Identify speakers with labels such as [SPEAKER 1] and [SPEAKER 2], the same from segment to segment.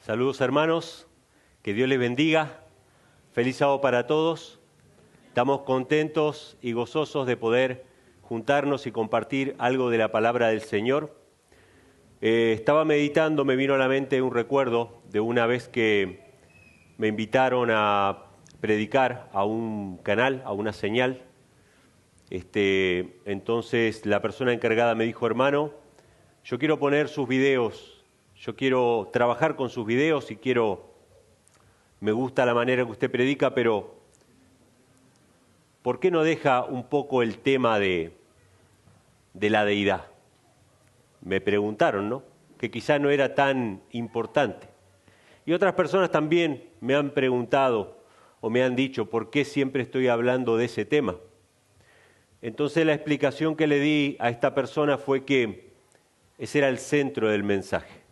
[SPEAKER 1] Saludos hermanos, que Dios les bendiga, feliz sábado para todos. Estamos contentos y gozosos de poder juntarnos y compartir algo de la palabra del Señor. Estaba meditando, me vino a la mente un recuerdo de una vez que me invitaron a predicar a un canal, a una señal. Entonces la persona encargada me dijo: hermano, yo quiero poner sus videos. Yo quiero trabajar con sus videos y me gusta la manera que usted predica, pero ¿por qué no deja un poco el tema de la deidad? Me preguntaron, ¿no? Que quizá no era tan importante. Y otras personas también me han preguntado o me han dicho por qué siempre estoy hablando de ese tema. Entonces la explicación que le di a esta persona fue que ese era el centro del mensaje.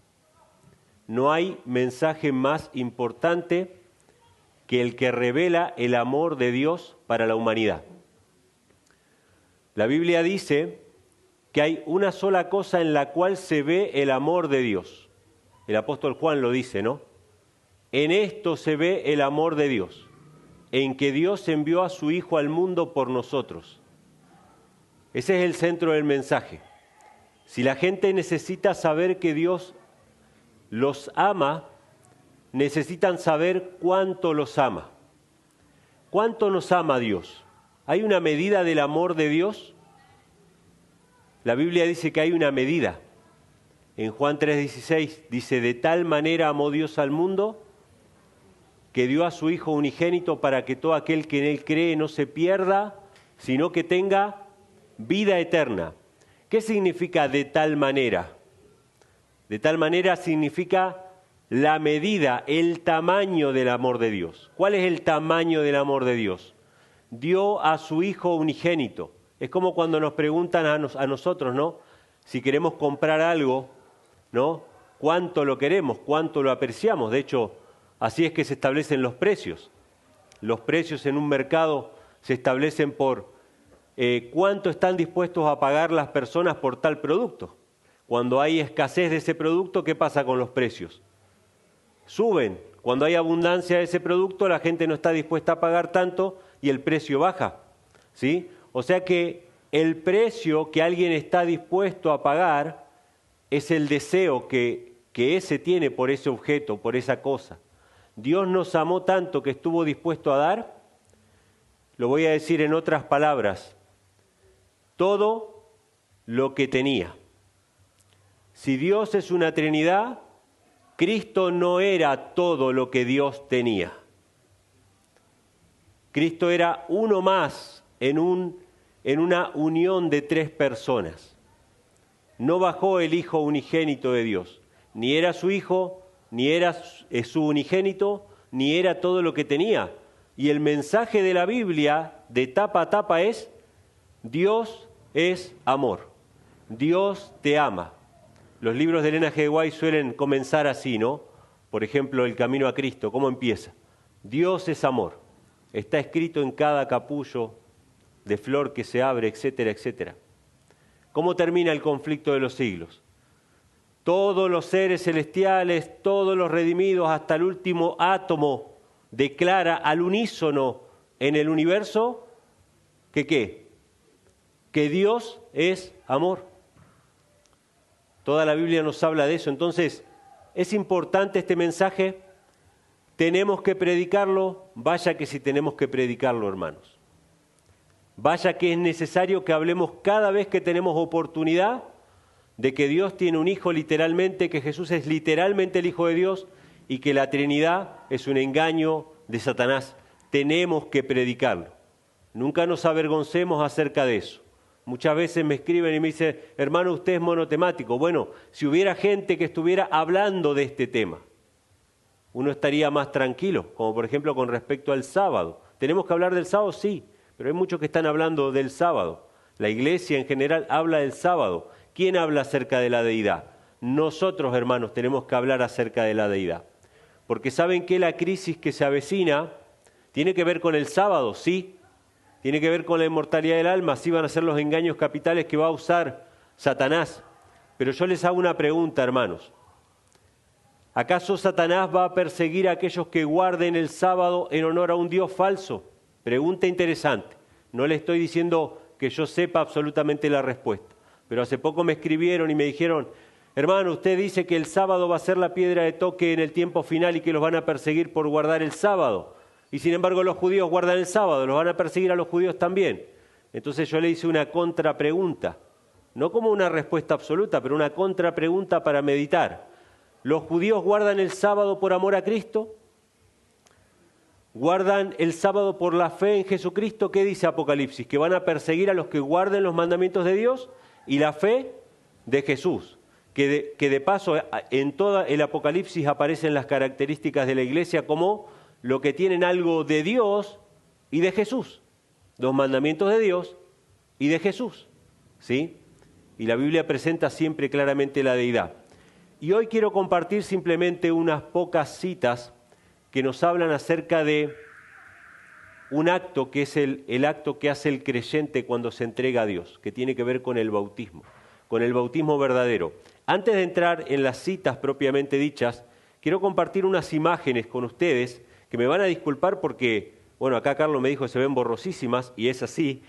[SPEAKER 1] No hay mensaje más importante que el que revela el amor de Dios para la humanidad. La Biblia dice que hay una sola cosa en la cual se ve el amor de Dios. El apóstol Juan lo dice, ¿no? En esto se ve el amor de Dios, en que Dios envió a su Hijo al mundo por nosotros. Ese es el centro del mensaje. Si la gente necesita saber que Dios los ama, necesitan saber cuánto los ama. ¿Cuánto nos ama Dios? ¿Hay una medida del amor de Dios? La Biblia dice que hay una medida. En Juan 3:16 dice: de tal manera amó Dios al mundo que dio a su Hijo unigénito para que todo aquel que en Él cree no se pierda, sino que tenga vida eterna. ¿Qué significa de tal manera? De tal manera significa la medida, el tamaño del amor de Dios. ¿Cuál es el tamaño del amor de Dios? Dio a su Hijo unigénito. Es como cuando nos preguntan a nosotros, ¿no? Si queremos comprar algo, ¿no? ¿Cuánto lo queremos? ¿Cuánto lo apreciamos? De hecho, así es que se establecen los precios. Los precios en un mercado se establecen por cuánto están dispuestos a pagar las personas por tal producto. Cuando hay escasez de ese producto, ¿qué pasa con los precios? Suben. Cuando hay abundancia de ese producto, la gente no está dispuesta a pagar tanto y el precio baja, ¿sí? O sea que el precio que alguien está dispuesto a pagar es el deseo que ese tiene por ese objeto, por esa cosa. Dios nos amó tanto que estuvo dispuesto a dar, lo voy a decir en otras palabras, todo lo que tenía. Si Dios es una Trinidad, Cristo no era todo lo que Dios tenía. Cristo era uno más en una unión de tres personas. No bajó el Hijo unigénito de Dios. Ni era su Hijo, ni era su unigénito, ni era todo lo que tenía. Y el mensaje de la Biblia, de tapa a tapa, es: Dios es amor. Dios te ama. Los libros de Elena G. White suelen comenzar así, ¿no? Por ejemplo, El Camino a Cristo, ¿cómo empieza? Dios es amor. Está escrito en cada capullo de flor que se abre, etcétera, etcétera. ¿Cómo termina el conflicto de los siglos? Todos los seres celestiales, todos los redimidos, hasta el último átomo, declara al unísono en el universo que ¿qué? Que Dios es amor. Toda la Biblia nos habla de eso. Entonces, ¿es importante este mensaje? ¿Tenemos que predicarlo? Vaya que sí tenemos que predicarlo, hermanos. Vaya que es necesario que hablemos cada vez que tenemos oportunidad de que Dios tiene un Hijo literalmente, que Jesús es literalmente el Hijo de Dios y que la Trinidad es un engaño de Satanás. Tenemos que predicarlo. Nunca nos avergoncemos acerca de eso. Muchas veces me escriben y me dicen: hermano, usted es monotemático. Bueno, si hubiera gente que estuviera hablando de este tema, uno estaría más tranquilo, como por ejemplo con respecto al sábado. ¿Tenemos que hablar del sábado? Sí, pero hay muchos que están hablando del sábado. La iglesia en general habla del sábado. ¿Quién habla acerca de la deidad? Nosotros, hermanos, tenemos que hablar acerca de la deidad. Porque ¿saben que la crisis que se avecina tiene que ver con el sábado? Sí. Tiene que ver con la inmortalidad del alma, sí van a ser los engaños capitales que va a usar Satanás. Pero yo les hago una pregunta, hermanos. ¿Acaso Satanás va a perseguir a aquellos que guarden el sábado en honor a un Dios falso? Pregunta interesante. No le estoy diciendo que yo sepa absolutamente la respuesta, pero hace poco me escribieron y me dijeron: hermano, usted dice que el sábado va a ser la piedra de toque en el tiempo final y que los van a perseguir por guardar el sábado. Y sin embargo los judíos guardan el sábado, los van a perseguir a los judíos también. Entonces yo le hice una contrapregunta, no como una respuesta absoluta, pero una contrapregunta para meditar. ¿Los judíos guardan el sábado por amor a Cristo? ¿Guardan el sábado por la fe en Jesucristo? ¿Qué dice Apocalipsis? Que van a perseguir a los que guarden los mandamientos de Dios y la fe de Jesús. Que de paso en todo el Apocalipsis aparecen las características de la iglesia como lo que tienen algo de Dios y de Jesús. Los mandamientos de Dios y de Jesús. ¿Sí? Y la Biblia presenta siempre claramente la deidad. Y hoy quiero compartir simplemente unas pocas citas que nos hablan acerca de un acto que es el acto que hace el creyente cuando se entrega a Dios, que tiene que ver con el bautismo verdadero. Antes de entrar en las citas propiamente dichas, quiero compartir unas imágenes con ustedes que me van a disculpar porque, bueno, acá Carlos me dijo que se ven borrosísimas y es así,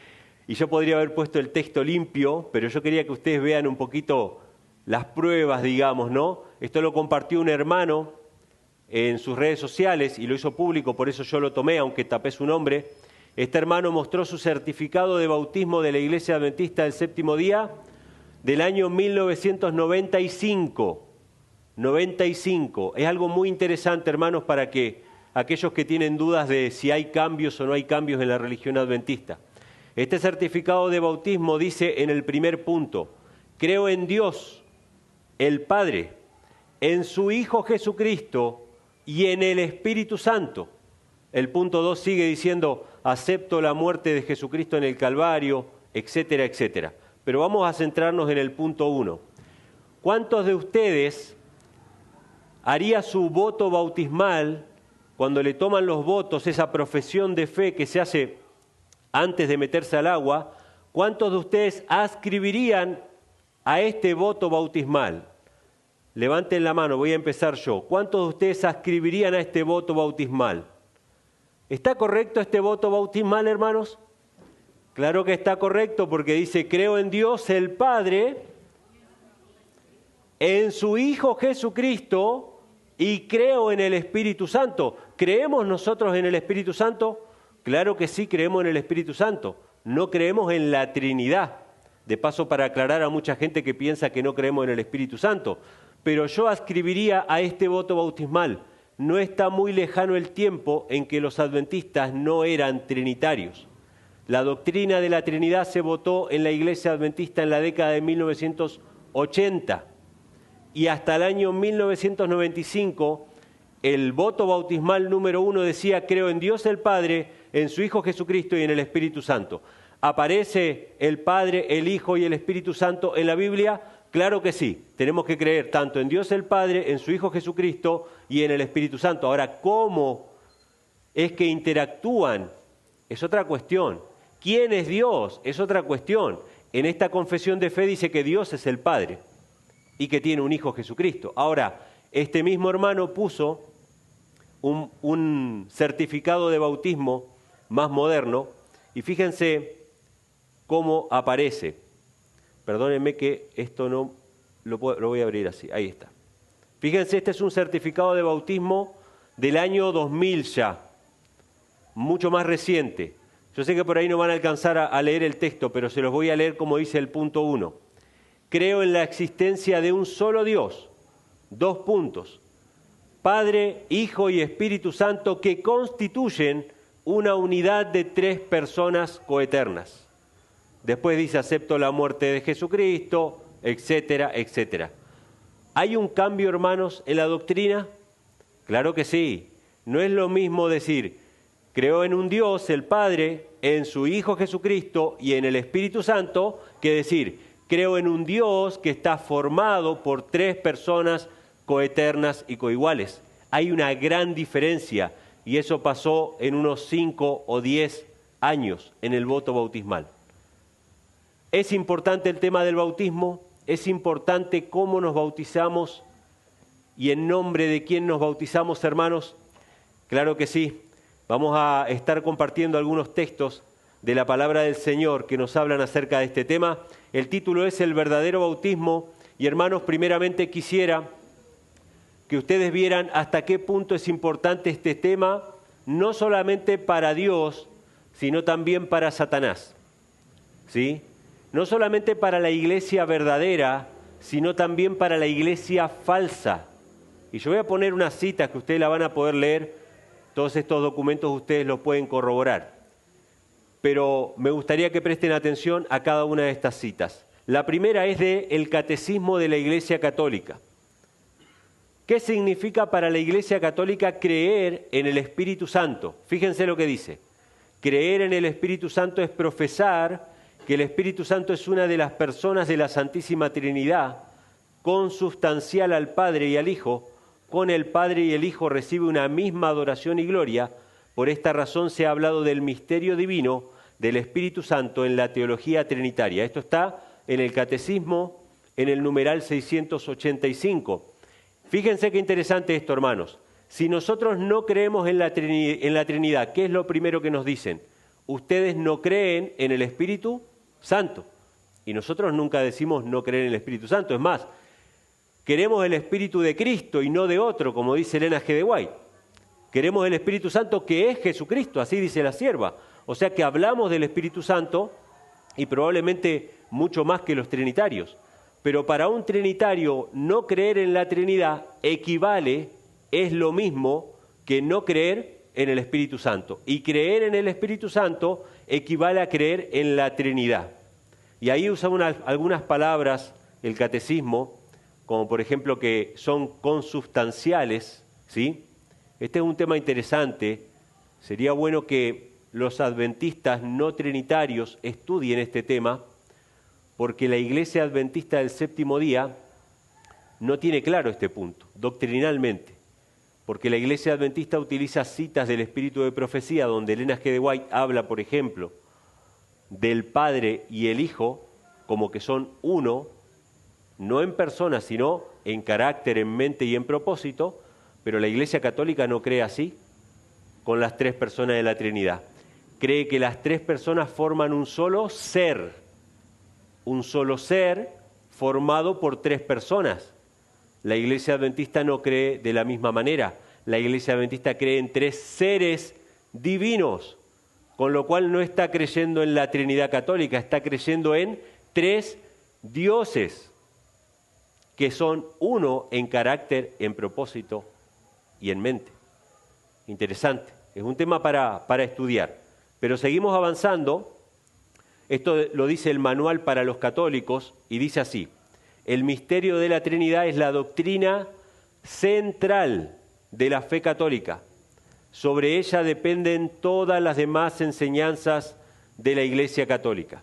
[SPEAKER 1] y yo podría haber puesto el texto limpio, pero yo quería que ustedes vean un poquito las pruebas, digamos, ¿no? Esto lo compartió un hermano en sus redes sociales y lo hizo público, por eso yo lo tomé, aunque tapé su nombre. Este hermano mostró su certificado de bautismo de la Iglesia Adventista del Séptimo Día del año 1995. 95. Es algo muy interesante, hermanos, para que aquellos que tienen dudas de si hay cambios o no hay cambios en la religión adventista. Este certificado de bautismo dice en el primer punto: creo en Dios, el Padre, en su Hijo Jesucristo y en el Espíritu Santo. El punto 2 sigue diciendo: acepto la muerte de Jesucristo en el Calvario, etcétera, etcétera. Pero vamos a centrarnos en el punto 1. ¿Cuántos de ustedes haría su voto bautismal cuando le toman los votos, esa profesión de fe que se hace antes de meterse al agua? ¿Cuántos de ustedes adscribirían a este voto bautismal? Levanten la mano, voy a empezar yo. ¿Cuántos de ustedes adscribirían a este voto bautismal? ¿Está correcto este voto bautismal, hermanos? Claro que está correcto, porque dice: creo en Dios el Padre, en su Hijo Jesucristo y creo en el Espíritu Santo. ¿Creemos nosotros en el Espíritu Santo? Claro que sí, creemos en el Espíritu Santo. No creemos en la Trinidad. De paso, para aclarar a mucha gente que piensa que no creemos en el Espíritu Santo. Pero yo adscribiría a este voto bautismal. No está muy lejano el tiempo en que los adventistas no eran trinitarios. La doctrina de la Trinidad se votó en la Iglesia Adventista en la década de 1980 y hasta el año 1995 el voto bautismal número 1 decía: creo en Dios el Padre, en su Hijo Jesucristo y en el Espíritu Santo. ¿Aparece el Padre, el Hijo y el Espíritu Santo en la Biblia? Claro que sí. Tenemos que creer tanto en Dios el Padre, en su Hijo Jesucristo y en el Espíritu Santo. Ahora, ¿cómo es que interactúan? Es otra cuestión. ¿Quién es Dios? Es otra cuestión. En esta confesión de fe dice que Dios es el Padre y que tiene un Hijo Jesucristo. Ahora, este mismo hermano puso un certificado de bautismo más moderno y fíjense cómo aparece. Perdónenme que esto no lo voy a abrir así. Ahí está. Fíjense, este es un certificado de bautismo del año 2000 ya, mucho más reciente. Yo sé que por ahí no van a alcanzar a leer el texto, pero se los voy a leer como dice el punto 1. Creo en la existencia de un solo Dios. 2 puntos. Padre, Hijo y Espíritu Santo, que constituyen una unidad de 3 personas coeternas. Después dice: acepto la muerte de Jesucristo, etcétera, etcétera. ¿Hay un cambio, hermanos, en la doctrina? Claro que sí. No es lo mismo decir: creo en un Dios, el Padre, en su Hijo Jesucristo y en el Espíritu Santo, que decir: creo en un Dios que está formado por 3 personas coeternas y coiguales. Hay una gran diferencia y eso pasó en unos 5 o 10 años en el voto bautismal. ¿Es importante el tema del bautismo? ¿Es importante cómo nos bautizamos? ¿Y en nombre de quién nos bautizamos, hermanos? Claro que sí. Vamos a estar compartiendo algunos textos de la palabra del Señor que nos hablan acerca de este tema. El título es El verdadero bautismo. Y hermanos, primeramente quisiera que ustedes vieran hasta qué punto es importante este tema, no solamente para Dios, sino también para Satanás. ¿Sí? No solamente para la iglesia verdadera, sino también para la iglesia falsa. Y yo voy a poner unas citas que ustedes la van a poder leer. Todos estos documentos ustedes los pueden corroborar. Pero me gustaría que presten atención a cada una de estas citas. La primera es del Catecismo de la Iglesia Católica. ¿Qué significa para la Iglesia Católica creer en el Espíritu Santo? Fíjense lo que dice. Creer en el Espíritu Santo es profesar que el Espíritu Santo es una de las personas de la Santísima Trinidad, consubstancial al Padre y al Hijo. Con el Padre y el Hijo recibe una misma adoración y gloria. Por esta razón se ha hablado del misterio divino del Espíritu Santo en la teología trinitaria. Esto está en el Catecismo, en el numeral 685. Fíjense qué interesante esto, hermanos. Si nosotros no creemos en la Trinidad, ¿qué es lo primero que nos dicen? Ustedes no creen en el Espíritu Santo. Y nosotros nunca decimos no creer en el Espíritu Santo. Es más, queremos el Espíritu de Cristo y no de otro, como dice Elena G. de White. Queremos el Espíritu Santo que es Jesucristo, así dice la sierva. O sea que hablamos del Espíritu Santo y probablemente mucho más que los trinitarios. Pero para un trinitario no creer en la Trinidad equivale, es lo mismo que no creer en el Espíritu Santo. Y creer en el Espíritu Santo equivale a creer en la Trinidad. Y ahí usa algunas palabras el catecismo, como por ejemplo que son consubstanciales, ¿sí? Este es un tema interesante. Sería bueno que los adventistas no trinitarios estudien este tema, porque la Iglesia Adventista del Séptimo Día no tiene claro este punto, doctrinalmente. Porque la Iglesia Adventista utiliza citas del Espíritu de Profecía, donde Elena G. de White habla, por ejemplo, del Padre y el Hijo, como que son uno, no en persona, sino en carácter, en mente y en propósito, pero la Iglesia Católica no cree así con las tres personas de la Trinidad. Cree que las tres personas forman un solo ser formado por tres personas. La Iglesia Adventista no cree de la misma manera. La Iglesia Adventista cree en tres seres divinos, con lo cual no está creyendo en la Trinidad Católica, está creyendo en tres dioses, que son uno en carácter, en propósito y en mente. Interesante, es un tema para estudiar. Pero seguimos avanzando. Esto lo dice el Manual para los Católicos y dice así: el misterio de la Trinidad es la doctrina central de la fe católica. Sobre ella dependen todas las demás enseñanzas de la Iglesia Católica.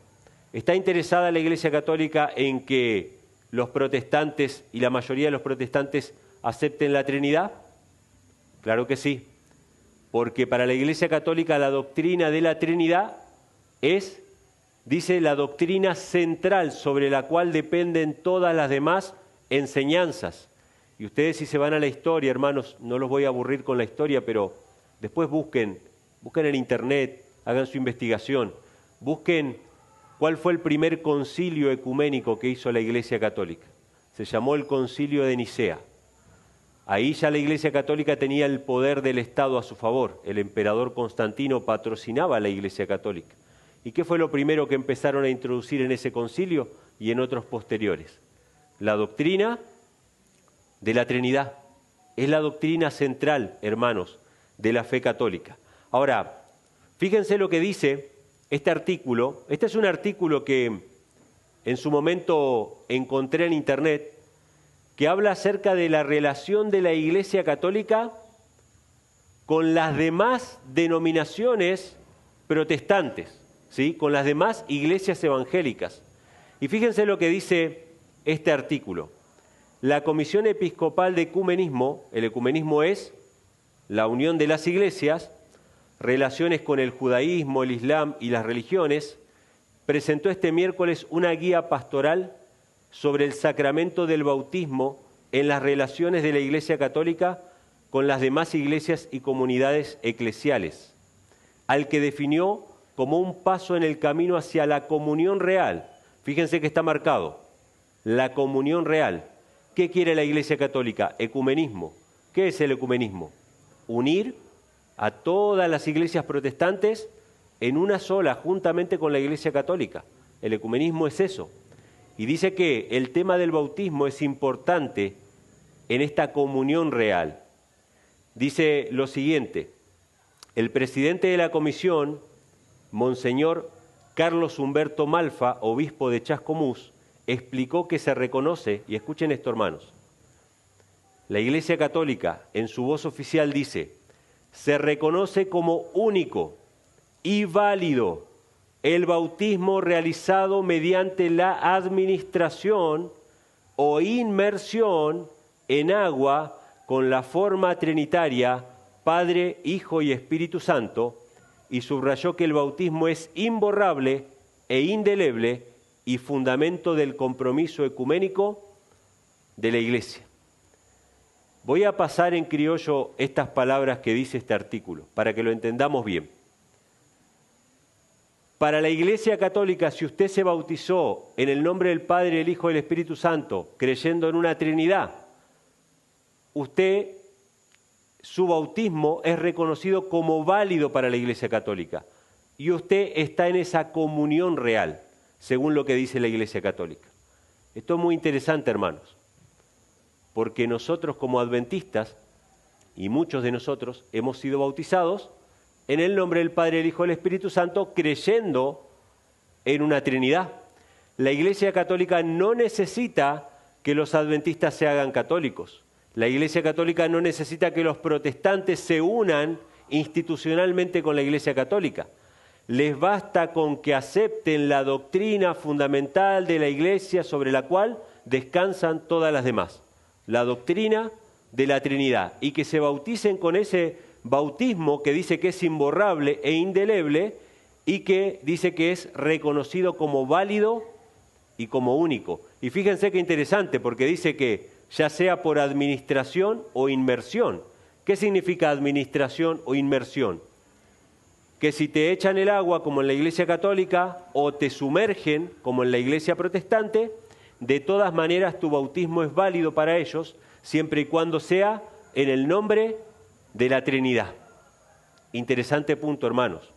[SPEAKER 1] ¿Está interesada la Iglesia Católica en que los protestantes y la mayoría de los protestantes acepten la Trinidad? Claro que sí, porque para la Iglesia Católica la doctrina de la Trinidad es, dice, la doctrina central sobre la cual dependen todas las demás enseñanzas. Y ustedes, si se van a la historia, hermanos, no los voy a aburrir con la historia, pero después busquen en internet, hagan su investigación, busquen cuál fue el primer concilio ecuménico que hizo la Iglesia Católica. Se llamó el Concilio de Nicea. Ahí ya la Iglesia Católica tenía el poder del Estado a su favor. El emperador Constantino patrocinaba a la Iglesia Católica. ¿Y qué fue lo primero que empezaron a introducir en ese concilio y en otros posteriores? La doctrina de la Trinidad. Es la doctrina central, hermanos, de la fe católica. Ahora, fíjense lo que dice este artículo. Este es un artículo que en su momento encontré en internet, que habla acerca de la relación de la Iglesia Católica con las demás denominaciones protestantes, ¿sí? Con las demás iglesias evangélicas. Y fíjense lo que dice este artículo. La Comisión Episcopal de Ecumenismo, el ecumenismo es la unión de las iglesias, relaciones con el judaísmo, el islam y las religiones, presentó este miércoles una guía pastoral sobre el sacramento del bautismo en las relaciones de la Iglesia Católica con las demás iglesias y comunidades eclesiales, al que definió como un paso en el camino hacia la comunión real. Fíjense que está marcado, la comunión real. ¿Qué quiere la Iglesia Católica? Ecumenismo. ¿Qué es el ecumenismo? Unir a todas las iglesias protestantes en una sola, juntamente con la Iglesia Católica. El ecumenismo es eso. Y dice que el tema del bautismo es importante en esta comunión real. Dice lo siguiente: el presidente de la comisión, Monseñor Carlos Humberto Malfa, obispo de Chascomús, explicó que se reconoce, y escuchen esto, hermanos, la Iglesia Católica en su voz oficial dice: se reconoce como único y válido el bautismo realizado mediante la administración o inmersión en agua con la forma trinitaria Padre, Hijo y Espíritu Santo, y subrayó que el bautismo es imborrable e indeleble y fundamento del compromiso ecuménico de la Iglesia. Voy a pasar en criollo estas palabras que dice este artículo, para que lo entendamos bien. Para la Iglesia Católica, si usted se bautizó en el nombre del Padre, el Hijo y el Espíritu Santo, creyendo en una Trinidad, su bautismo es reconocido como válido para la Iglesia Católica y usted está en esa comunión real, según lo que dice la Iglesia Católica. Esto es muy interesante, hermanos, porque nosotros como adventistas, y muchos de nosotros, hemos sido bautizados en el nombre del Padre, el Hijo y el Espíritu Santo, creyendo en una Trinidad. La Iglesia Católica no necesita que los adventistas se hagan católicos. La Iglesia Católica no necesita que los protestantes se unan institucionalmente con la Iglesia Católica. Les basta con que acepten la doctrina fundamental de la Iglesia sobre la cual descansan todas las demás, la doctrina de la Trinidad, y que se bauticen con ese bautismo que dice que es imborrable e indeleble y que dice que es reconocido como válido y como único. Y fíjense qué interesante, porque dice que ya sea por administración o inmersión. ¿Qué significa administración o inmersión? Que si te echan el agua como en la Iglesia Católica o te sumergen como en la Iglesia Protestante, de todas maneras tu bautismo es válido para ellos, siempre y cuando sea en el nombre de la Trinidad. Interesante punto, hermanos.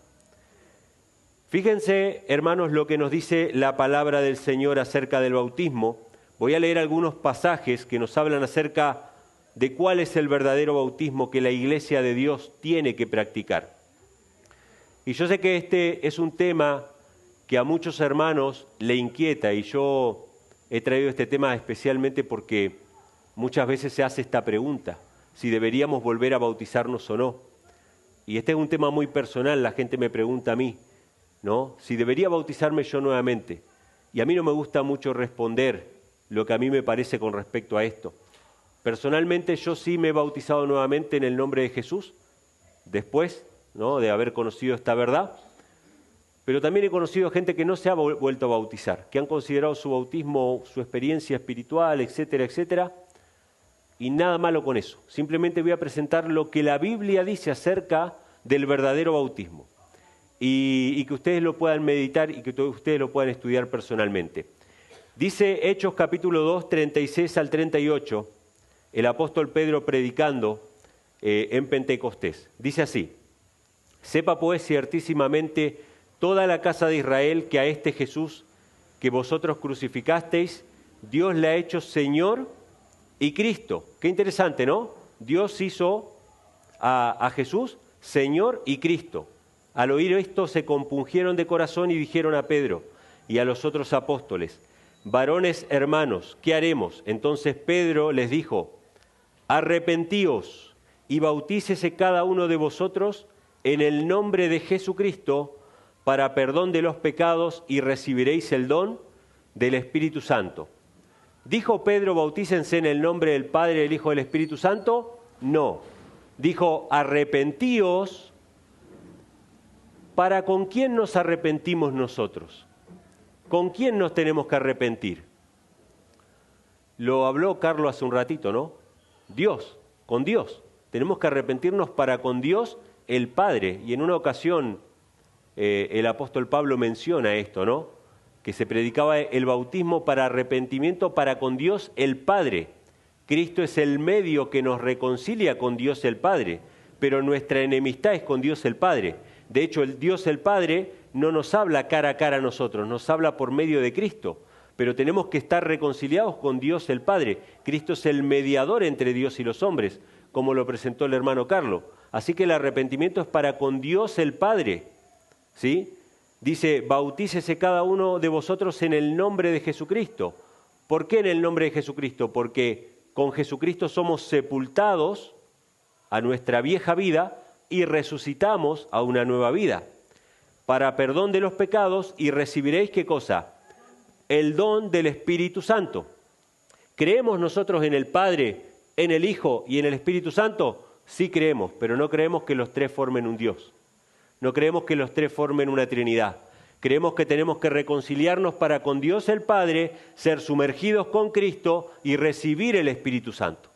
[SPEAKER 1] Fíjense, hermanos, lo que nos dice la palabra del Señor acerca del bautismo. Voy a leer algunos pasajes que nos hablan acerca de cuál es el verdadero bautismo que la Iglesia de Dios tiene que practicar. Y yo sé que este es un tema que a muchos hermanos le inquieta, y yo he traído este tema especialmente porque muchas veces se hace esta pregunta: si deberíamos volver a bautizarnos o no. Y este es un tema muy personal, la gente me pregunta a mí, ¿no? Si debería bautizarme yo nuevamente. Y a mí no me gusta mucho responder lo que a mí me parece con respecto a esto. Personalmente yo sí me he bautizado nuevamente en el nombre de Jesús, después, ¿no?, de haber conocido esta verdad. Pero también he conocido gente que no se ha vuelto a bautizar, que han considerado su bautismo, su experiencia espiritual, etcétera, etcétera. Y nada malo con eso. Simplemente voy a presentar lo que la Biblia dice acerca del verdadero bautismo. Y que ustedes lo puedan meditar y que ustedes lo puedan estudiar personalmente. Dice Hechos capítulo 2, 36 al 38, el apóstol Pedro predicando en Pentecostés. Dice así: sepa pues ciertísimamente toda la casa de Israel que a este Jesús que vosotros crucificasteis, Dios le ha hecho Señor y Cristo. Qué interesante, ¿no? Dios hizo a Jesús Señor y Cristo. Al oír esto se compungieron de corazón y dijeron a Pedro y a los otros apóstoles: varones hermanos, ¿qué haremos? Entonces Pedro les dijo: arrepentíos y bautícese cada uno de vosotros en el nombre de Jesucristo para perdón de los pecados y recibiréis el don del Espíritu Santo. ¿Dijo Pedro bautícense en el nombre del Padre, del Hijo y del Espíritu Santo? No. Dijo arrepentíos. ¿Para con quién nos arrepentimos nosotros? ¿Con quién nos tenemos que arrepentir? Lo habló Carlos hace un ratito, ¿no? Dios, con Dios. Tenemos que arrepentirnos para con Dios el Padre. Y en una ocasión el apóstol Pablo menciona esto, ¿no? Que se predicaba el bautismo para arrepentimiento para con Dios el Padre. Cristo es el medio que nos reconcilia con Dios el Padre, pero nuestra enemistad es con Dios el Padre. De hecho, el Dios el Padre no nos habla cara a cara a nosotros, nos habla por medio de Cristo, pero tenemos que estar reconciliados con Dios el Padre. Cristo es el mediador entre Dios y los hombres, como lo presentó el hermano Carlos. Así que el arrepentimiento es para con Dios el Padre, ¿sí? Dice, bautícese cada uno de vosotros en el nombre de Jesucristo. ¿Por qué en el nombre de Jesucristo? Porque con Jesucristo somos sepultados a nuestra vieja vida y resucitamos a una nueva vida, para perdón de los pecados, y recibiréis, ¿qué cosa? El don del Espíritu Santo. ¿Creemos nosotros en el Padre, en el Hijo y en el Espíritu Santo? Sí creemos, pero no creemos que los tres formen un Dios. No creemos que los tres formen una Trinidad. Creemos que tenemos que reconciliarnos para con Dios el Padre, ser sumergidos con Cristo y recibir el Espíritu Santo.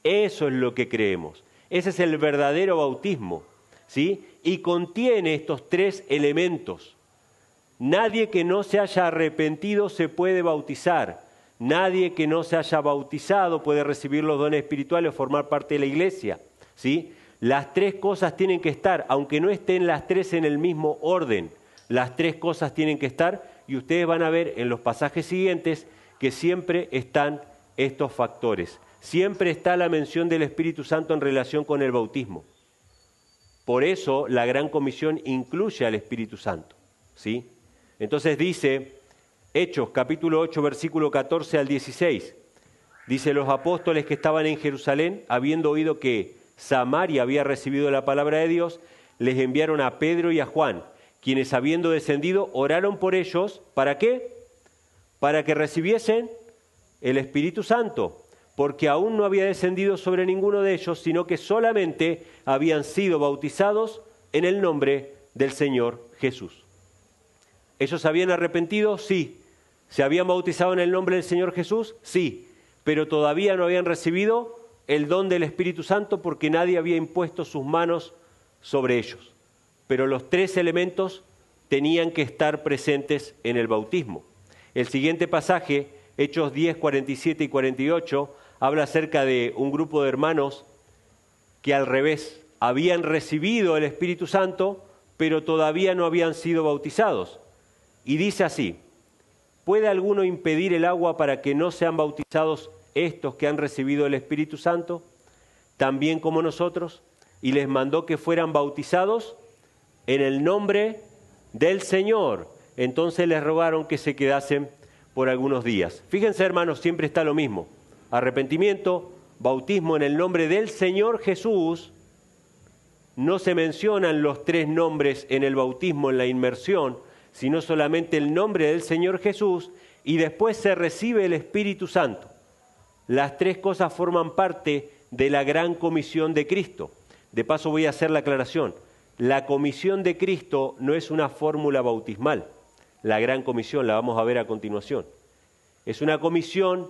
[SPEAKER 1] Eso es lo que creemos. Ese es el verdadero bautismo, ¿sí? Y contiene estos tres elementos. Nadie que no se haya arrepentido se puede bautizar. Nadie que no se haya bautizado puede recibir los dones espirituales o formar parte de la iglesia, ¿sí? Las tres cosas tienen que estar, aunque no estén las tres en el mismo orden. Las tres cosas tienen que estar, y ustedes van a ver en los pasajes siguientes que siempre están estos factores. Siempre está la mención del Espíritu Santo en relación con el bautismo. Por eso la Gran Comisión incluye al Espíritu Santo, ¿sí? Entonces dice, Hechos capítulo 8, versículo 14 al 16, dice, los apóstoles que estaban en Jerusalén, habiendo oído que Samaria había recibido la palabra de Dios, les enviaron a Pedro y a Juan, quienes habiendo descendido oraron por ellos, ¿para qué? Para que recibiesen el Espíritu Santo, porque aún no había descendido sobre ninguno de ellos, sino que solamente habían sido bautizados en el nombre del Señor Jesús. ¿Ellos habían arrepentido? Sí. ¿Se habían bautizado en el nombre del Señor Jesús? Sí. Pero todavía no habían recibido el don del Espíritu Santo porque nadie había impuesto sus manos sobre ellos. Pero los tres elementos tenían que estar presentes en el bautismo. El siguiente pasaje, Hechos 10, 47 y 48, habla acerca de un grupo de hermanos que al revés habían recibido el Espíritu Santo, pero todavía no habían sido bautizados. Y dice así, ¿puede alguno impedir el agua para que no sean bautizados estos que han recibido el Espíritu Santo, también como nosotros? Y les mandó que fueran bautizados en el nombre del Señor. Entonces les rogaron que se quedasen por algunos días. Fíjense, hermanos, siempre está lo mismo. Arrepentimiento, bautismo en el nombre del Señor Jesús. No se mencionan los tres nombres en el bautismo, en la inmersión, sino solamente el nombre del Señor Jesús, y después se recibe el Espíritu Santo. Las tres cosas forman parte de la gran comisión de Cristo. De paso voy a hacer la aclaración. La comisión de Cristo no es una fórmula bautismal. La gran comisión la vamos a ver a continuación. Es una comisión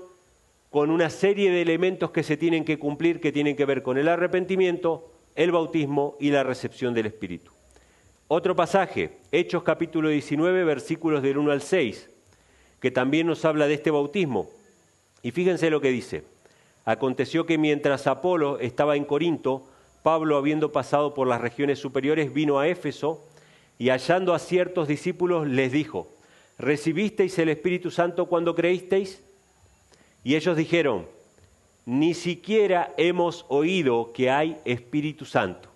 [SPEAKER 1] con una serie de elementos que se tienen que cumplir, que tienen que ver con el arrepentimiento, el bautismo y la recepción del Espíritu. Otro pasaje, Hechos capítulo 19, versículos del 1 al 6, que también nos habla de este bautismo. Y fíjense lo que dice. Aconteció que mientras Apolo estaba en Corinto, Pablo, habiendo pasado por las regiones superiores, vino a Éfeso y hallando a ciertos discípulos les dijo, ¿recibisteis el Espíritu Santo cuando creísteis? Y ellos dijeron, ni siquiera hemos oído que hay Espíritu Santo.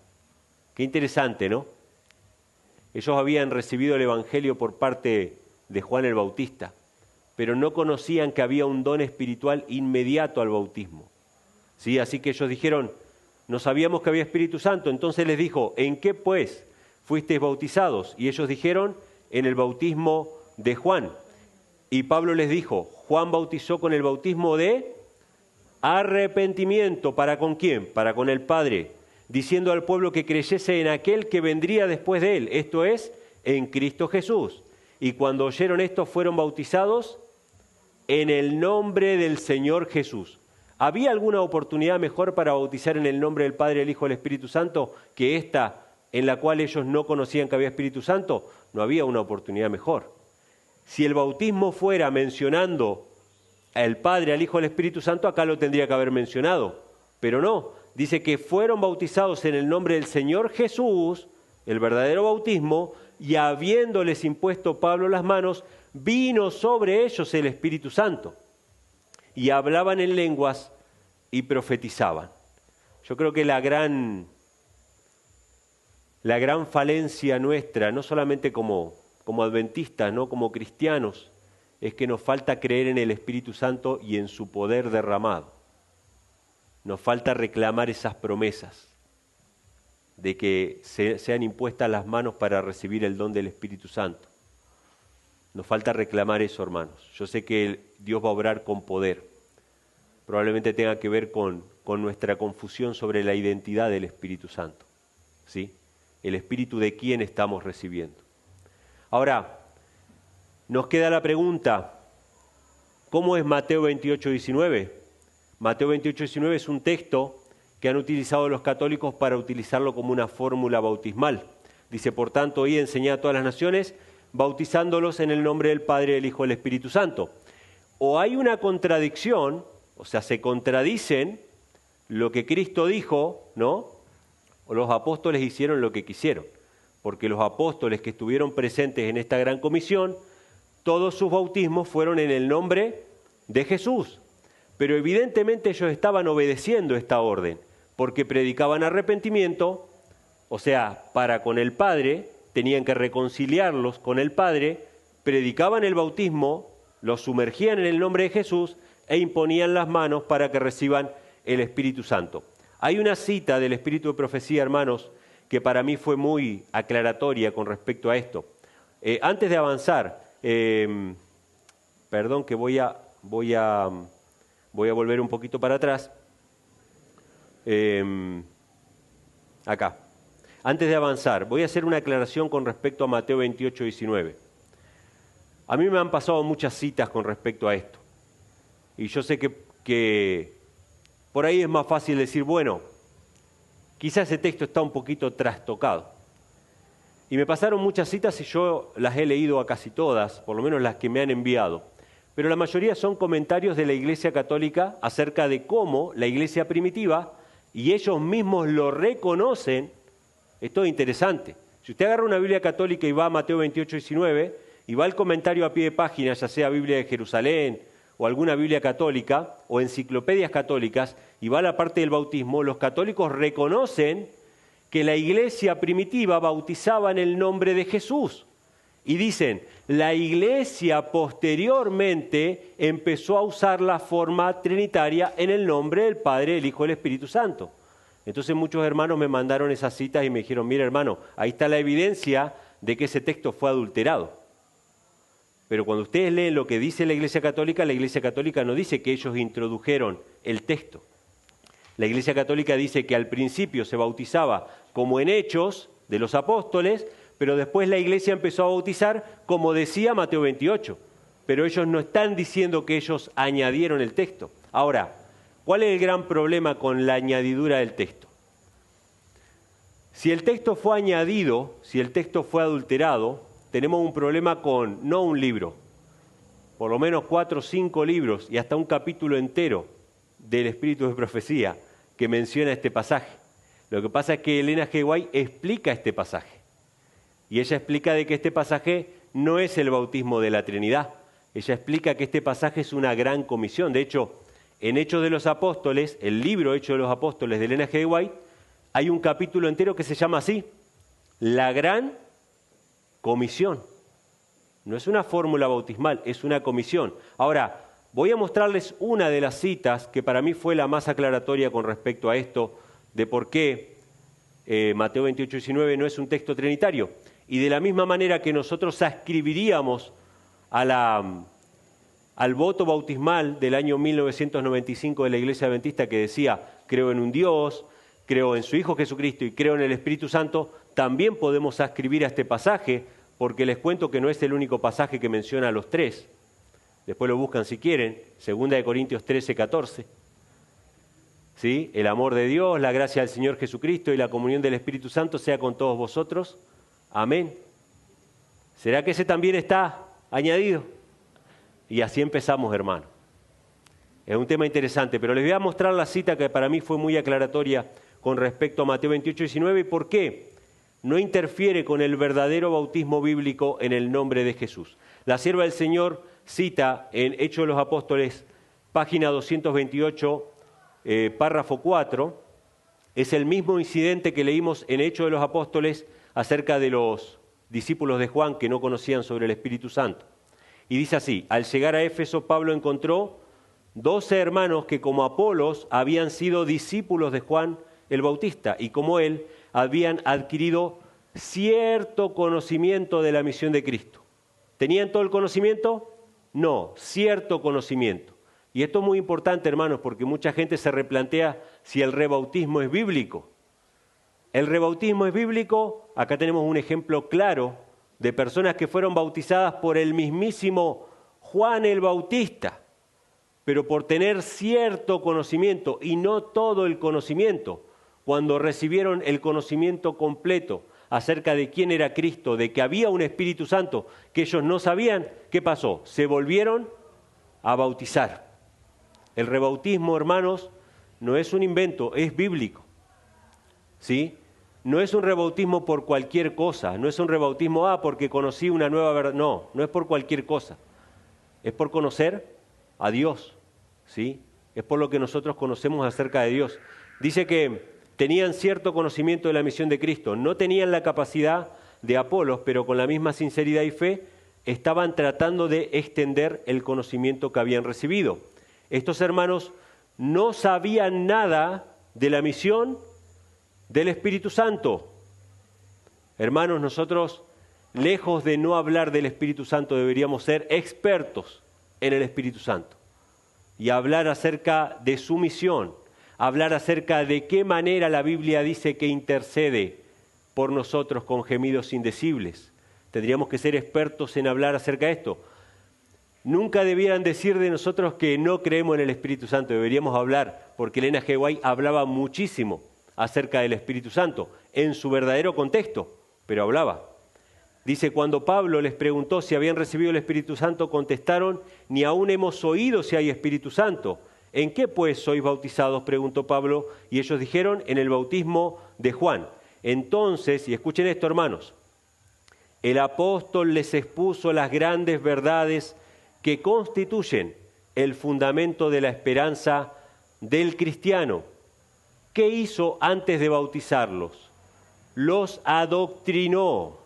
[SPEAKER 1] Qué interesante, ¿no? Ellos habían recibido el Evangelio por parte de Juan el Bautista, pero no conocían que había un don espiritual inmediato al bautismo. ¿Sí? Así que ellos dijeron, no sabíamos que había Espíritu Santo. Entonces les dijo, ¿en qué pues fuisteis bautizados? Y ellos dijeron, en el bautismo de Juan. Y Pablo les dijo, Juan bautizó con el bautismo de arrepentimiento. ¿Para con quién? Para con el Padre, diciendo al pueblo que creyese en aquel que vendría después de él, esto es, en Cristo Jesús. Y cuando oyeron esto fueron bautizados en el nombre del Señor Jesús. ¿Había alguna oportunidad mejor para bautizar en el nombre del Padre, el Hijo y el Espíritu Santo que esta en la cual ellos no conocían que había Espíritu Santo? No había una oportunidad mejor. Si el bautismo fuera mencionando al Padre, al Hijo y al Espíritu Santo, acá lo tendría que haber mencionado, pero no. Dice que fueron bautizados en el nombre del Señor Jesús, el verdadero bautismo, y habiéndoles impuesto Pablo las manos, vino sobre ellos el Espíritu Santo, y hablaban en lenguas y profetizaban. Yo creo que la gran falencia nuestra, no solamente como adventistas, ¿no?, como cristianos, es que nos falta creer en el Espíritu Santo y en su poder derramado. Nos falta reclamar esas promesas de que sean impuestas las manos para recibir el don del Espíritu Santo. Nos falta reclamar eso, hermanos. Yo sé que Dios va a obrar con poder. Probablemente tenga que ver con nuestra confusión sobre la identidad del Espíritu Santo, ¿sí? El Espíritu de quién estamos recibiendo. Ahora, nos queda la pregunta, ¿cómo es Mateo 28, 19? Mateo 28, 19 es un texto que han utilizado los católicos para utilizarlo como una fórmula bautismal. Dice, por tanto, id enseñad a todas las naciones, bautizándolos en el nombre del Padre, del Hijo y del Espíritu Santo. O hay una contradicción, o sea, se contradicen lo que Cristo dijo, ¿no? O los apóstoles hicieron lo que quisieron, porque los apóstoles que estuvieron presentes en esta gran comisión, todos sus bautismos fueron en el nombre de Jesús. Pero evidentemente ellos estaban obedeciendo esta orden, porque predicaban arrepentimiento, o sea, para con el Padre, tenían que reconciliarlos con el Padre, predicaban el bautismo, los sumergían en el nombre de Jesús e imponían las manos para que reciban el Espíritu Santo. Hay una cita del Espíritu de Profecía, hermanos, que para mí fue muy aclaratoria con respecto a esto. Antes de avanzar, perdón que voy a volver un poquito para atrás. Acá. Antes de avanzar, voy a hacer una aclaración con respecto a Mateo 28, 19. A mí me han pasado muchas citas con respecto a esto. Y yo sé que por ahí es más fácil decir, bueno, quizás ese texto está un poquito trastocado. Y me pasaron muchas citas y yo las he leído a casi todas, por lo menos las que me han enviado. Pero la mayoría son comentarios de la Iglesia Católica acerca de cómo la Iglesia primitiva, y ellos mismos lo reconocen. Esto es interesante. Si usted agarra una Biblia católica y va a Mateo 28, 19, y va al comentario a pie de página, ya sea Biblia de Jerusalén, o alguna Biblia católica, o enciclopedias católicas, y va a la parte del bautismo, los católicos reconocen que la Iglesia primitiva bautizaba en el nombre de Jesús. Y dicen, la Iglesia posteriormente empezó a usar la forma trinitaria en el nombre del Padre, del Hijo y del Espíritu Santo. Entonces muchos hermanos me mandaron esas citas y me dijeron, mira hermano, ahí está la evidencia de que ese texto fue adulterado. Pero cuando ustedes leen lo que dice la Iglesia Católica no dice que ellos introdujeron el texto. La Iglesia Católica dice que al principio se bautizaba como en Hechos de los Apóstoles, pero después la Iglesia empezó a bautizar como decía Mateo 28. Pero ellos no están diciendo que ellos añadieron el texto. Ahora, ¿cuál es el gran problema con la añadidura del texto? Si el texto fue añadido, si el texto fue adulterado, tenemos un problema con, no un libro, por lo menos 4 o 5 libros y hasta un capítulo entero del Espíritu de Profecía que menciona este pasaje. Lo que pasa es que Elena G. White explica este pasaje. Y ella explica de que este pasaje no es el bautismo de la Trinidad. Ella explica que este pasaje es una gran comisión. De hecho, en Hechos de los Apóstoles, el libro Hechos de los Apóstoles de Elena G. White, hay un capítulo entero que se llama así, la gran comisión. No es una fórmula bautismal, es una comisión. Ahora, voy a mostrarles una de las citas que para mí fue la más aclaratoria con respecto a esto, de por qué Mateo 28, 19 no es un texto trinitario. Y de la misma manera que nosotros ascribiríamos al voto bautismal del año 1995 de la Iglesia Adventista que decía, creo en un Dios, creo en su Hijo Jesucristo y creo en el Espíritu Santo, también podemos ascribir a este pasaje, porque les cuento que no es el único pasaje que menciona a los tres. después lo buscan si quieren, 2 Corintios 13, 14. ¿Sí? El amor de Dios, la gracia del Señor Jesucristo y la comunión del Espíritu Santo sea con todos vosotros. Amén. ¿Será que ese también está añadido? Y así empezamos, hermano. Es un tema interesante, pero les voy a mostrar la cita que para mí fue muy aclaratoria con respecto a Mateo 28, 19 y por qué no interfiere con el verdadero bautismo bíblico en el nombre de Jesús. La sierva del Señor cita en Hechos de los Apóstoles, página 228, párrafo 4, es el mismo incidente que leímos en Hechos de los Apóstoles acerca de los discípulos de Juan que no conocían sobre el Espíritu Santo. Y dice así: al llegar a Éfeso, Pablo encontró 12 hermanos que como Apolos habían sido discípulos de Juan el Bautista y como él habían adquirido cierto conocimiento de la misión de Cristo. ¿Tenían todo el conocimiento? No, cierto conocimiento. Y esto es muy importante, hermanos, porque mucha gente se replantea si el rebautismo es bíblico. El rebautismo es bíblico. Acá tenemos un ejemplo claro de personas que fueron bautizadas por el mismísimo Juan el Bautista, pero por tener cierto conocimiento y no todo el conocimiento. Cuando recibieron el conocimiento completo acerca de quién era Cristo, de que había un Espíritu Santo que ellos no sabían, ¿qué pasó? Se volvieron a bautizar. El rebautismo, hermanos, no es un invento, es bíblico. ¿Sí? No es un rebautismo por cualquier cosa, no es un rebautismo, porque conocí una nueva verdad. No, no es por cualquier cosa. Es por conocer a Dios, ¿sí? Es por lo que nosotros conocemos acerca de Dios. Dice que tenían cierto conocimiento de la misión de Cristo, no tenían la capacidad de Apolos, pero con la misma sinceridad y fe estaban tratando de extender el conocimiento que habían recibido. Estos hermanos no sabían nada de la misión del Espíritu Santo. Hermanos, nosotros, lejos de no hablar del Espíritu Santo, deberíamos ser expertos en el Espíritu Santo y hablar acerca de su misión, hablar acerca de qué manera la Biblia dice que intercede por nosotros con gemidos indecibles. Tendríamos que ser expertos en hablar acerca de esto. Nunca debieran decir de nosotros que no creemos en el Espíritu Santo, deberíamos hablar, porque Elena G. White hablaba muchísimo acerca del Espíritu Santo, en su verdadero contexto, pero hablaba. Dice, cuando Pablo les preguntó si habían recibido el Espíritu Santo, contestaron, ni aún hemos oído si hay Espíritu Santo. ¿En qué pues sois bautizados?, preguntó Pablo, y ellos dijeron, en el bautismo de Juan. Entonces, y escuchen esto, hermanos, el apóstol les expuso las grandes verdades que constituyen el fundamento de la esperanza del cristiano. ¿Qué hizo antes de bautizarlos? Los adoctrinó,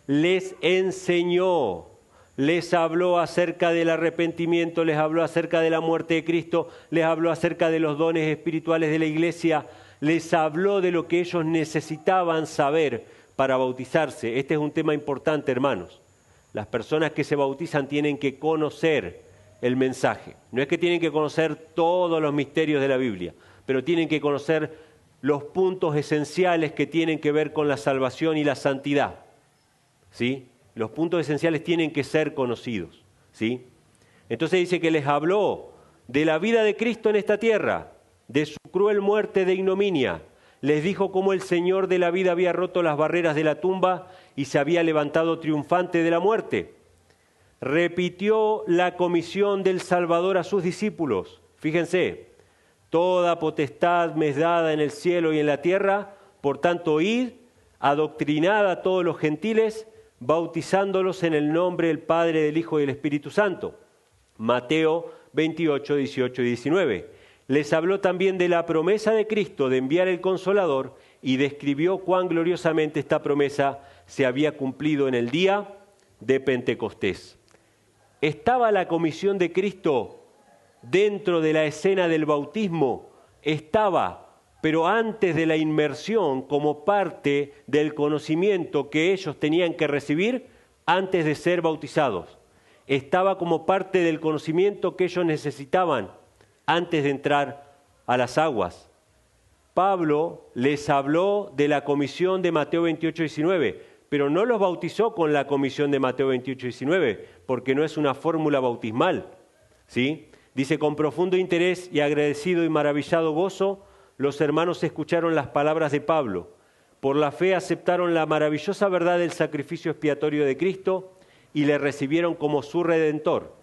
[SPEAKER 1] les enseñó, les habló acerca del arrepentimiento, les habló acerca de la muerte de Cristo, les habló acerca de los dones espirituales de la iglesia, les habló de lo que ellos necesitaban saber para bautizarse. Este es un tema importante, hermanos. Las personas que se bautizan tienen que conocer el mensaje. No es que tienen que conocer todos los misterios de la Biblia, pero tienen que conocer los puntos esenciales que tienen que ver con la salvación y la santidad. ¿Sí? Los puntos esenciales tienen que ser conocidos. ¿Sí? Entonces dice que les habló de la vida de Cristo en esta tierra, de su cruel muerte de ignominia. Les dijo cómo el Señor de la vida había roto las barreras de la tumba y se había levantado triunfante de la muerte. Repitió la comisión del Salvador a sus discípulos. Fíjense, toda potestad me es dada en el cielo y en la tierra, por tanto id, adoctrinad a todos los gentiles, bautizándolos en el nombre del Padre, del Hijo y del Espíritu Santo. Mateo 28, 18 y 19. Les habló también de la promesa de Cristo de enviar el Consolador y describió cuán gloriosamente esta promesa se había cumplido en el día de Pentecostés. ¿Estaba la comisión de Cristo dentro de la escena del bautismo? Estaba, pero antes de la inmersión, como parte del conocimiento que ellos tenían que recibir antes de ser bautizados. Estaba como parte del conocimiento que ellos necesitaban antes de entrar a las aguas. Pablo les habló de la comisión de Mateo 28, 19, pero no los bautizó con la comisión de Mateo 28, 19, porque no es una fórmula bautismal, ¿sí? Dice, con profundo interés y agradecido y maravillado gozo, los hermanos escucharon las palabras de Pablo. Por la fe aceptaron la maravillosa verdad del sacrificio expiatorio de Cristo y le recibieron como su Redentor.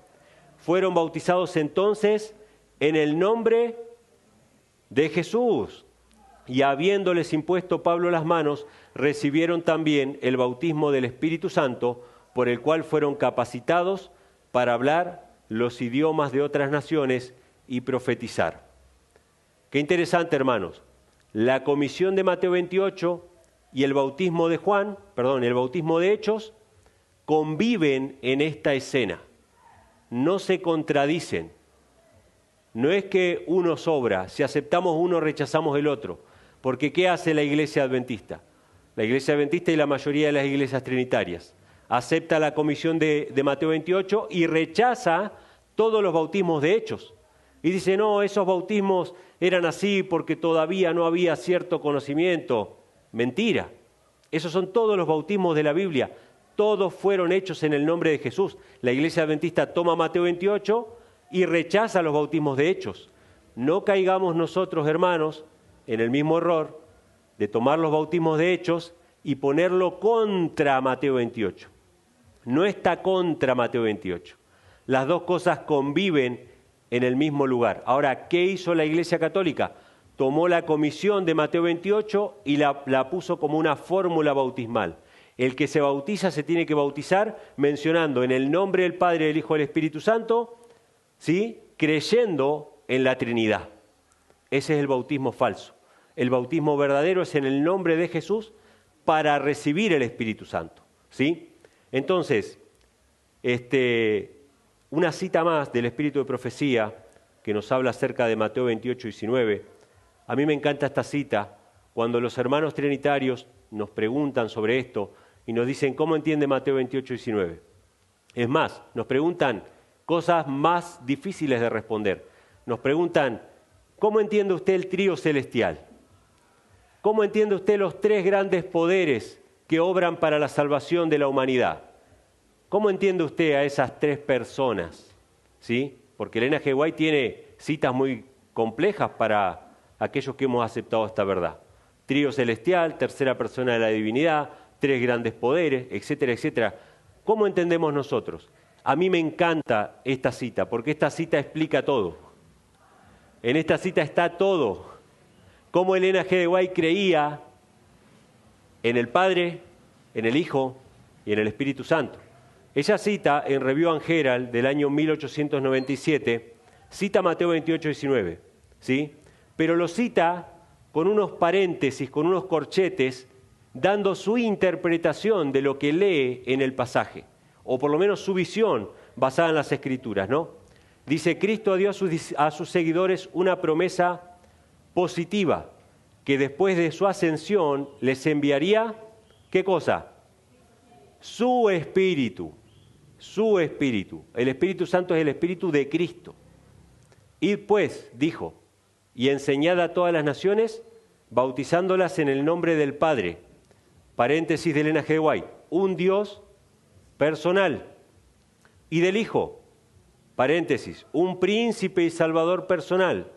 [SPEAKER 1] Fueron bautizados entonces en el nombre de Jesús. Y habiéndoles impuesto Pablo las manos, recibieron también el bautismo del Espíritu Santo, por el cual fueron capacitados para hablar los idiomas de otras naciones y profetizar. Qué interesante, hermanos. La comisión de Mateo 28 y el bautismo de el bautismo de Hechos, conviven en esta escena. No se contradicen. No es que uno sobra, si aceptamos uno rechazamos el otro. Porque ¿qué hace la Iglesia Adventista? La Iglesia Adventista y la mayoría de las iglesias trinitarias acepta la comisión de Mateo 28 y rechaza todos los bautismos de Hechos. Y dice, no, esos bautismos eran así porque todavía no había cierto conocimiento. Mentira. Esos son todos los bautismos de la Biblia. Todos fueron hechos en el nombre de Jesús. La Iglesia Adventista toma Mateo 28 y rechaza los bautismos de Hechos. No caigamos nosotros, hermanos, en el mismo error de tomar los bautismos de Hechos y ponerlo contra Mateo 28. No está contra Mateo 28. Las dos cosas conviven en el mismo lugar. Ahora, ¿qué hizo la Iglesia Católica? Tomó la comisión de Mateo 28 y la puso como una fórmula bautismal. El que se bautiza se tiene que bautizar mencionando en el nombre del Padre, del Hijo y del Espíritu Santo, ¿sí? Creyendo en la Trinidad. Ese es el bautismo falso. El bautismo verdadero es en el nombre de Jesús para recibir el Espíritu Santo, ¿sí? Entonces, una cita más del Espíritu de Profecía que nos habla acerca de Mateo 28, 19. A mí me encanta esta cita cuando los hermanos trinitarios nos preguntan sobre esto y nos dicen ¿cómo entiende Mateo 28, 19? Es más, nos preguntan cosas más difíciles de responder. Nos preguntan ¿cómo entiende usted el trío celestial? ¿Cómo entiende usted los tres grandes poderes que obran para la salvación de la humanidad? ¿Cómo entiende usted a esas tres personas? ¿Sí? Porque Elena G. White tiene citas muy complejas para aquellos que hemos aceptado esta verdad. Trío celestial, tercera persona de la divinidad, tres grandes poderes, etcétera, etcétera. ¿Cómo entendemos nosotros? A mí me encanta esta cita, porque esta cita explica todo. En esta cita está todo. Cómo Elena G. White creía en el Padre, en el Hijo y en el Espíritu Santo. Ella cita en Review and Herald del año 1897, cita Mateo 28, 19, ¿sí? Pero lo cita con unos paréntesis, con unos corchetes, dando su interpretación de lo que lee en el pasaje, o por lo menos su visión basada en las Escrituras, ¿no? Dice, Cristo dio a sus seguidores una promesa positiva, que después de su ascensión les enviaría, ¿qué cosa? Su Espíritu. Su Espíritu. El Espíritu Santo es el Espíritu de Cristo. Id pues, dijo, y enseñad a todas las naciones, bautizándolas en el nombre del Padre. Paréntesis de Elena G. White. Un Dios personal. Y del Hijo. Paréntesis. Un príncipe y salvador personal.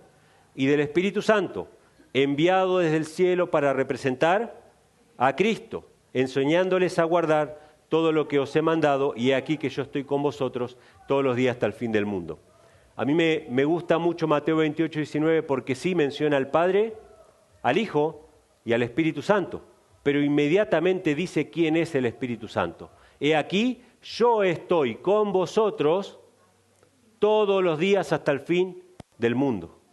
[SPEAKER 1] Y del Espíritu Santo, enviado desde el cielo para representar a Cristo, enseñándoles a guardar todo lo que os he mandado, y he aquí que yo estoy con vosotros todos los días hasta el fin del mundo. A mí me gusta mucho Mateo 28, 19 porque sí menciona al Padre, al Hijo y al Espíritu Santo, pero inmediatamente dice quién es el Espíritu Santo. He aquí, yo estoy con vosotros todos los días hasta el fin del mundo.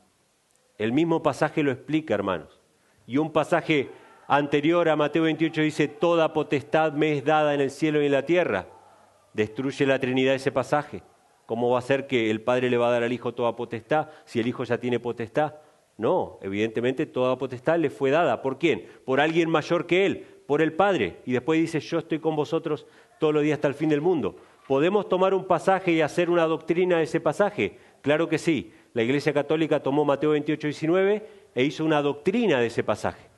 [SPEAKER 1] El mismo pasaje lo explica, hermanos. Y un pasaje anterior a Mateo 28 dice, toda potestad me es dada en el cielo y en la tierra. Destruye la Trinidad ese pasaje. ¿Cómo va a ser que el Padre le va a dar al Hijo toda potestad si el Hijo ya tiene potestad? No, evidentemente toda potestad le fue dada. ¿Por quién? Por alguien mayor que Él, por el Padre. Y después dice, yo estoy con vosotros todos los días hasta el fin del mundo. ¿Podemos tomar un pasaje y hacer una doctrina de ese pasaje? Claro que sí. La Iglesia Católica tomó Mateo 28, 19 e hizo una doctrina de ese pasaje.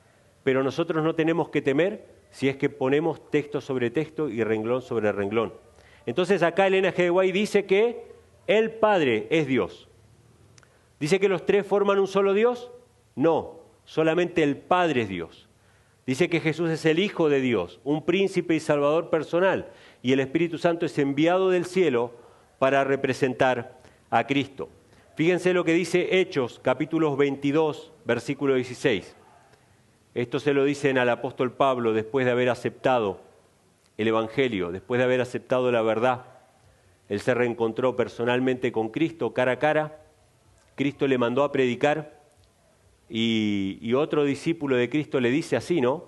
[SPEAKER 1] Pero nosotros no tenemos que temer si es que ponemos texto sobre texto y renglón sobre renglón. Entonces acá Elena G. de White dice que el Padre es Dios. ¿Dice que los tres forman un solo Dios? No, solamente el Padre es Dios. Dice que Jesús es el Hijo de Dios, un príncipe y salvador personal, y el Espíritu Santo es enviado del cielo para representar a Cristo. Fíjense lo que dice Hechos, capítulos 22, versículo 16. Esto se lo dicen al apóstol Pablo después de haber aceptado el Evangelio, después de haber aceptado la verdad. Él se reencontró personalmente con Cristo cara a cara. Cristo le mandó a predicar y otro discípulo de Cristo le dice así, ¿no?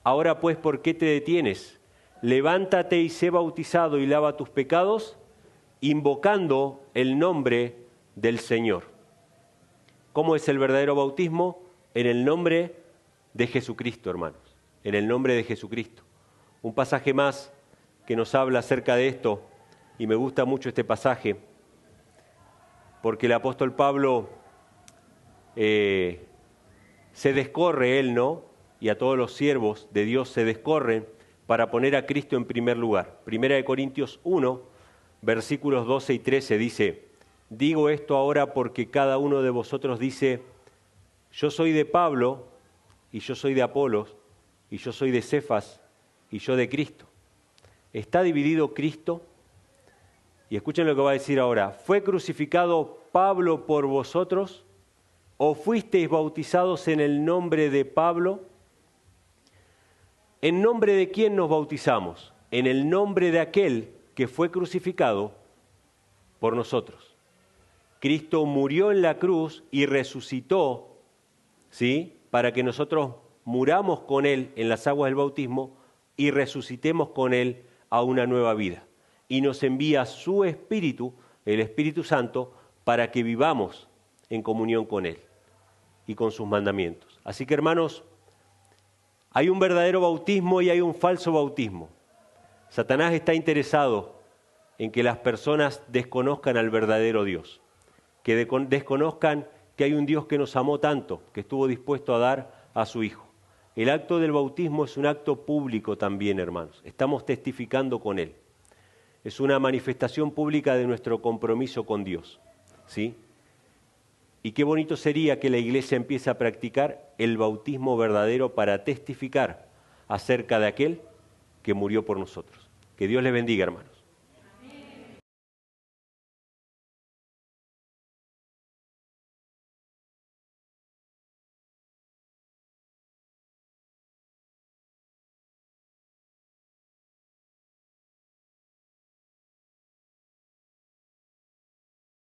[SPEAKER 1] Ahora pues, ¿por qué te detienes? Levántate y sé bautizado y lava tus pecados, invocando el nombre del Señor. ¿Cómo es el verdadero bautismo? En el nombre de Jesucristo, hermanos. En el nombre de Jesucristo. Un pasaje más que nos habla acerca de esto, y me gusta mucho este pasaje, porque el apóstol Pablo se descorre él, ¿no? Y a todos los siervos de Dios se descorren para poner a Cristo en primer lugar. Primera de Corintios 1, versículos 12 y 13 dice: digo esto ahora porque cada uno de vosotros dice, yo soy de Pablo, y yo soy de Apolos, y yo soy de Cefas, y yo de Cristo. ¿Está dividido Cristo? Y escuchen lo que va a decir ahora. ¿Fue crucificado Pablo por vosotros? ¿O fuisteis bautizados en el nombre de Pablo? ¿En nombre de quién nos bautizamos? En el nombre de aquel que fue crucificado por nosotros. Cristo murió en la cruz y resucitó, ¿sí?, para que nosotros muramos con Él en las aguas del bautismo y resucitemos con Él a una nueva vida. Y nos envía su Espíritu, el Espíritu Santo, para que vivamos en comunión con Él y con sus mandamientos. Así que, hermanos, hay un verdadero bautismo y hay un falso bautismo. Satanás está interesado en que las personas desconozcan al verdadero Dios, que desconozcan que hay un Dios que nos amó tanto, que estuvo dispuesto a dar a su Hijo. El acto del bautismo es un acto público también, hermanos. Estamos testificando con Él. Es una manifestación pública de nuestro compromiso con Dios, ¿sí? Y qué bonito sería que la Iglesia empiece a practicar el bautismo verdadero para testificar acerca de aquel que murió por nosotros. Que Dios les bendiga, hermanos.